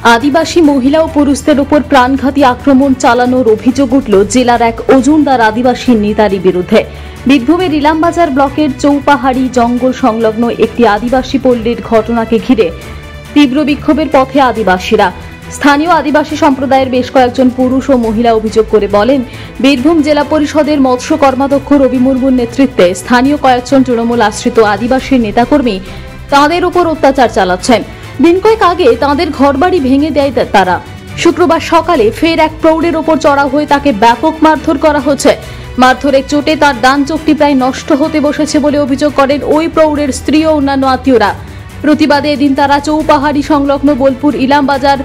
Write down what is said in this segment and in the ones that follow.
আদিবাসী মহিলা ও পুরুষদের উপর প্রাণঘাতী আক্রমণ চালানোর অভিযোগ উঠল জেলার এক ওজনদার আদিবাসী নেতারই বিরুদ্ধে। বীরভূমের ইলামবাজার ব্লকের চৌপাহাড়ি জঙ্গল সংলগ্ন একটি আদিবাসী পল্লীর ঘটনাকে ঘিরে তীব্র বিক্ষোভের পথে আদিবাসীরা। স্থানীয় আদিবাসী সম্প্রদায়ের বেশ কয়েকজন পুরুষ ও মহিলা অভিযোগ করে বলেন, বীরভূম জেলা পরিষদের মৎস্য কর্মাধ্যক্ষ রবি মুর্মুর নেতৃত্বে স্থানীয় কয়েকজন তৃণমূল আশ্রিত আদিবাসী নেতাকর্মী তাঁদের উপর অত্যাচার চালাচ্ছেন। দিন কয়েক আগে তাঁদের ঘরবাড়ি ভেঙে দেয় তারা। শুক্রবার সকালে ফের এক প্রৌঢ়ের ওপর চড়াও হয়ে তাকে ব্যাপক মারধর করা হচ্ছে। মারধরের চোটে তার ডান চোখটি প্রায় নষ্ট হতে বসেছে বলে অভিযোগ করেন ওই প্রৌঢ়ের স্ত্রী ও অন্যান্য আত্মীয়রা। প্রতিবাদে এদিন তারা চৌপাহাড়ি সংলগ্ন বোলপুর ইলামবাজার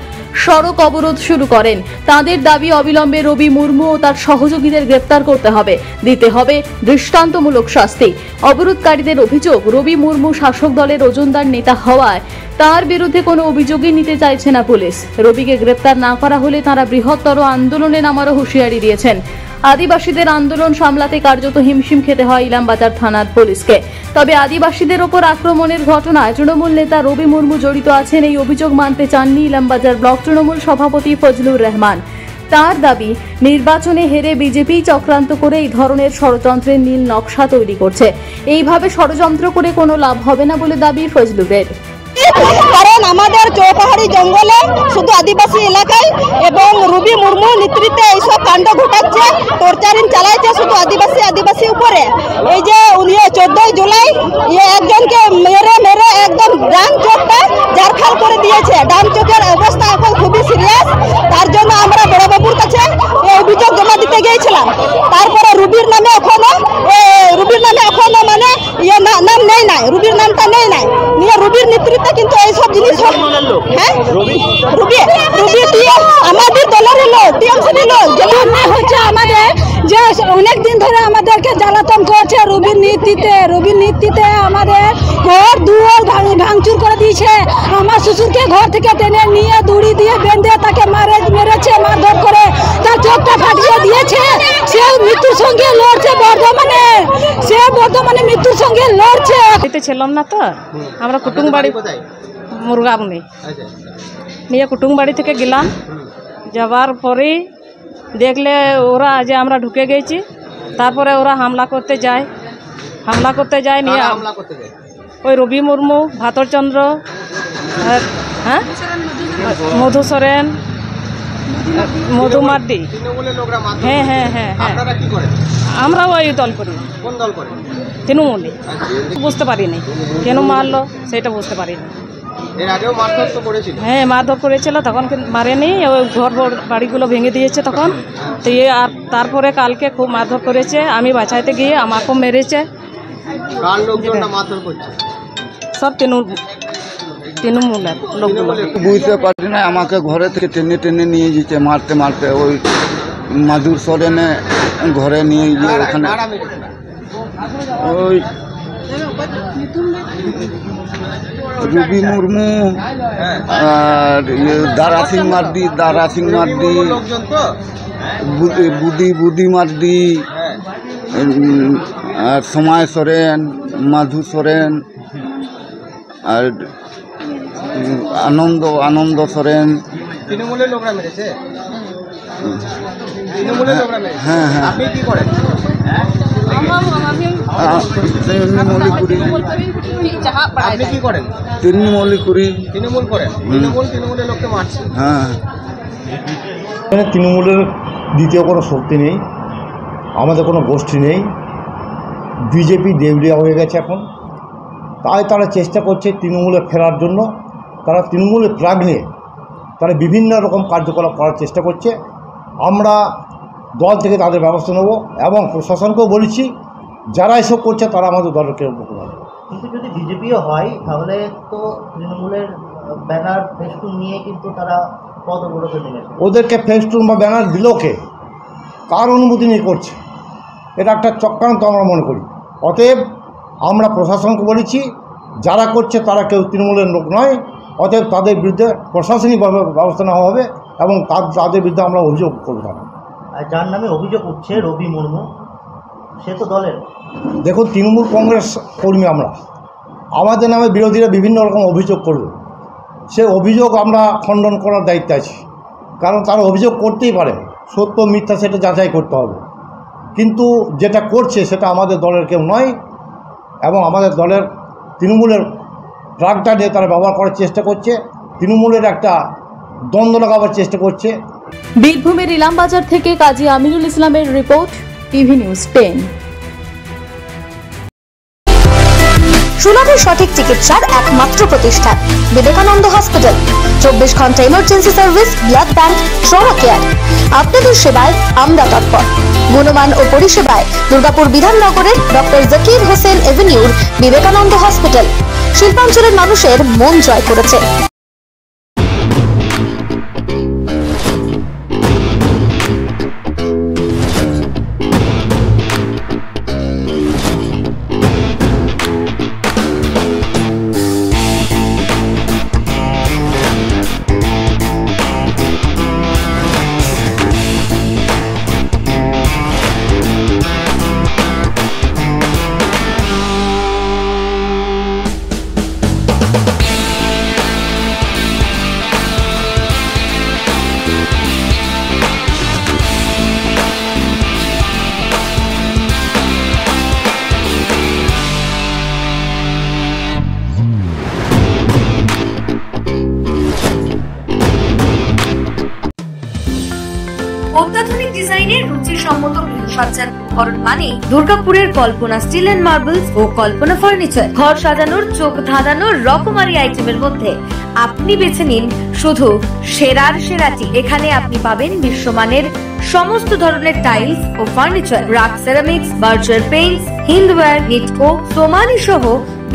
সড়ক অবরোধ শুরু করেন। তাদের দাবি, অবিলম্বে রবি মুর্মু ও তার সহযোগীদের গ্রেপ্তার করতে হবে, দিতে হবে দৃষ্টান্তমূলক শাস্তি। অবরোধকারীদের অভিযোগ, রবি মুর্মু শাসক দলের ওজনদার নেতা হওয়ায় তার বিরুদ্ধে কোনো অভিযোগই নিতে চাইছে না পুলিশ। রবিকে গ্রেপ্তার না করা হলে তারা বৃহত্তর আন্দোলনে নামারও হুঁশিয়ারি দিয়েছেন। আদিবাসীদের আন্দোলন সামলাতে কার্যত হিমশিম খেতে হয় ইলামবাজার থানার পুলিশকে। তবে আদিবাসীদের ওপর আক্রমণের ঘটনায় তৃণমূল নেতা রবি মুর্মু জড়িত আছেন এই অভিযোগ মানতে চাননি ইলামবাজার ব্লক তৃণমূল সভাপতি ফজলুর রহমান। তার দাবি, নির্বাচনে হেরে বিজেপি চক্রান্ত করে এই ধরনের ষড়যন্ত্রের নীল নকশা তৈরি করছে। এইভাবে ষড়যন্ত্র করে কোনো লাভ হবে না বলে দাবি ফজলুরের। কারণ আমাদের চৌপাহাড়ি জঙ্গলে শুধু আদিবাসী এলাকায় এবং রবি মুর্মু নেতৃত্বে এইসব কাণ্ড ঘটাচ্ছে, টর্চারিং চালাইছে শুধু আদিবাসী উপরে। এই যে 14 জুলাই একজনকে মেরে একদম ডান চোখটা জারখাল করে দিয়েছে। ডান চোখের অবস্থা এখন খুবই সিরিয়াস। তার জন্য আমরা বড়বাবুর কাছে অভিযোগ জমা দিতে গিয়েছিলাম। তারপরে রুবির নামে এখনো মানে নাম নেই নাই, রুবির নামটা নেই নাই নিয়ে রুবির নেতৃত্বে কিন্তু এইসব জিনিস। হ্যাঁ, রুবি আমাদের দলের লোক, টিএমসি লোক। যেমন হচ্ছে আমাদের যে অনেক দিন ধরে আমাদেরকে জ্বালাতন করছে রুবির নেতৃত্বে আমাদের ঘর দুয়ার ভাঙচুর করে দিয়েছে। আমার শ্বশুরকে ঘর থেকে টেনে নিয়ে দড়ি দিয়ে বেঁধে তাকে মেরেছে, মারধর করে তার চোখটা ফাটিয়ে দিয়েছে। সে মৃত্যুর সঙ্গে লড়ছে বর্ধমানে মৃত্যুর সঙ্গে লড়ছে। ছিলাম না তো, আমরা কুটুম বাড়ি মুরগাবনি নিয়ে কুটুম বাড়ি থেকে গেলাম। যাবার পরে দেখলে ওরা যে আমরা ঢুকে গেছি, তারপরে ওরা হামলা করতে যায় নিয়ে ওই রবি মুর্মু, ভাতরচন্দ্র, হ্যাঁ মধু সোরেন, মধু মার্ডি। হ্যাঁ, আমরা ওই দল করি। তৃণমূলে। বুঝতে পারিনি কেন মারলো, সেটা বুঝতে পারিনি। হ্যাঁ, মারধর করেছিল, তখন মারেনি, ওই ঘর বাড়িগুলো ভেঙে দিয়েছে তখন। তো আর তারপরে কালকে খুব মারধর করেছে, আমি বাঁচাইতে গিয়ে আমাকেও মেরেছে। সব তৃণমূলের লোকগুলো। বুঝতে পারি না, আমাকে ঘরে থেকে টেনে নিয়ে যেতে মারতে ওই মাধুর সরেনে ঘরে নিয়ে গিয়ে ওখানে ওই রবি মুর্মু আর দারা সিং মার্ডি, বুদি মার্ডি আর সময় সোরেন, মাধু সোরেন আর আনন্দ সোরেন। তৃণমূলের লোকরা মেরেছে। হ্যাঁ, আপনি কি করেন? আপনি কি করেন? তৃণমূলের লোককে মারছে। হ্যাঁ, তৃণমূলের দ্বিতীয় কোনো শক্তি নেই, আমাদের কোনো গোষ্ঠী নেই। বিজেপি দেউলিয়া হয়ে গেছে এখন, তাই তারা চেষ্টা করছে তৃণমূলে ফেরার জন্য। তারা তৃণমূলের প্রাগ নিয়ে তারা বিভিন্ন রকম কার্যকলাপ করার চেষ্টা করছে। আমরা দল থেকে তাদের ব্যবস্থা নেব এবং প্রশাসনকেও বলেছি, যারা এসব করছে তারা আমাদের দলের কেউ উপকার হবে। কিন্তু যদি বিজেপিও হয় তাহলে তো তৃণমূলের ব্যানার ফেস্টুন নিয়ে কিন্তু তারা পদ অবরোধে নেমেছে। ওদেরকে ফেস্টুন বা ব্যানার দিল কে, কার অনুমতি নিয়ে করছে? এটা একটা চক্রান্ত আমরা মনে করি। অতএব আমরা প্রশাসনকে বলেছি, যারা করছে তারা কেউ তৃণমূলের লোক নয়। অতএব তাদের বিরুদ্ধে প্রশাসনিকভাবে ব্যবস্থা নেওয়া হবে এবং তাদের বিরুদ্ধে আমরা অভিযোগ করব। আর যার নামে অভিযোগ উঠছে রবি মুর্মু, সে তো দলের। দেখুন, তৃণমূল কংগ্রেস কর্মী আমরা, আমাদের নামে বিরোধীরা বিভিন্ন রকম অভিযোগ করবে। সে অভিযোগ আমরা খণ্ডন করার দায়িত্বে আছি, কারণ তারা অভিযোগ করতেই পারে, সত্য মিথ্যা সেটা যাচাই করতে হবে। কিন্তু যেটা করছে সেটা আমাদের দলের কেউ নয়, এবং আমাদের দলের তৃণমূলের ট্রাকটা নিয়ে তারা ব্যবহার করার চেষ্টা করছে, তৃণমূলের একটা দ্বন্দ্ব লাগাবার চেষ্টা করছে। বীরভূমের ইলামবাজার থেকে কাজী আমিনুল ইসলামের রিপোর্ট, টিভি নিউজ 10। সুলভে সঠিক চিকিৎসার একমাত্র প্রতিষ্ঠান বিবেকানন্দ হসপিটাল। 24 ঘন্টা emergency service, blood bank, trauma care. আপনাদের সেবায় আমরা তৎপর। গুণমান ও পরিষেবায় দুর্গাপুর বিধাননগরের ডক্টর জাকির হোসেন এভিনিউর বিবেকানন্দ হসপিটাল শিল্পাঞ্চলের মানুষের মন জয় করেছে। অত্যাধুনিক ডিজাইনের রুচিসম্মত গৃহসজ্জার উপকরণ মানে দুর্গাপুরের কল্পনা স্টিল এন্ড মার্বেলস ও কল্পনা ফার্নিচার। ঘর সাজানোর, চোখ ধাঁধানোর রকমারি আইটেমের মধ্যে আপনি বেছে নিন শুধু সেরার সেরাটি। এখানে আপনি পাবেন বিশ্বমানের সমস্ত ধরনের টাইলস ও furniture, RAK ceramics, Berger paints, Hindware, Nitco, Somany সহ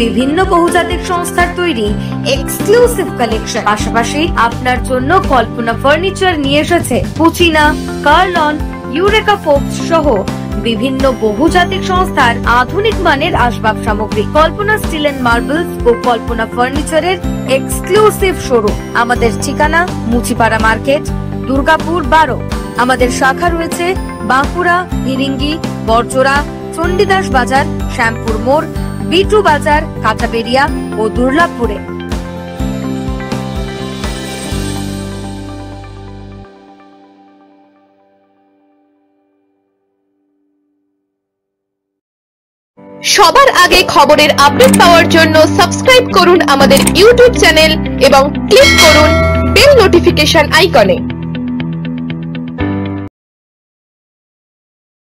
বিভিন্ন বহুজাতিক সংস্থার তৈরি এক্সক্লুসিভ কালেকশন। পাশাপাশি আপনার জন্য কল্পনা ফার্নিচার নিয়ে এসেছে পুচিনা, কার্লন, ইউরেকা ফোকস সহ বিভিন্ন বহুজাতিক সংস্থার আধুনিক মানের আসবাব সামগ্রী। কল্পনা স্টিল এন্ড মার্বেলস ও কল্পনা ফার্নিচারের এক্সক্লুসিভ শোরুম। আমাদের ঠিকানা মুচিপাড়া মার্কেট, দুর্গাপুর 12। আমাদের শাখা রয়েছে বাঁকুড়া, হিরিঙ্গি, বরজোড়া, চণ্ডীদাস বাজার, শ্যামপুর মোড়, বিটু বাজার, কাঁটাবেড়িয়া ও দুর্লাভপুরে। সবার আগে খবরের আপডেট পাওয়ার জন্য সাবস্ক্রাইব করুন আমাদের ইউটিউব চ্যানেল এবং ক্লিক করুন বেল নোটিফিকেশন আইকনে।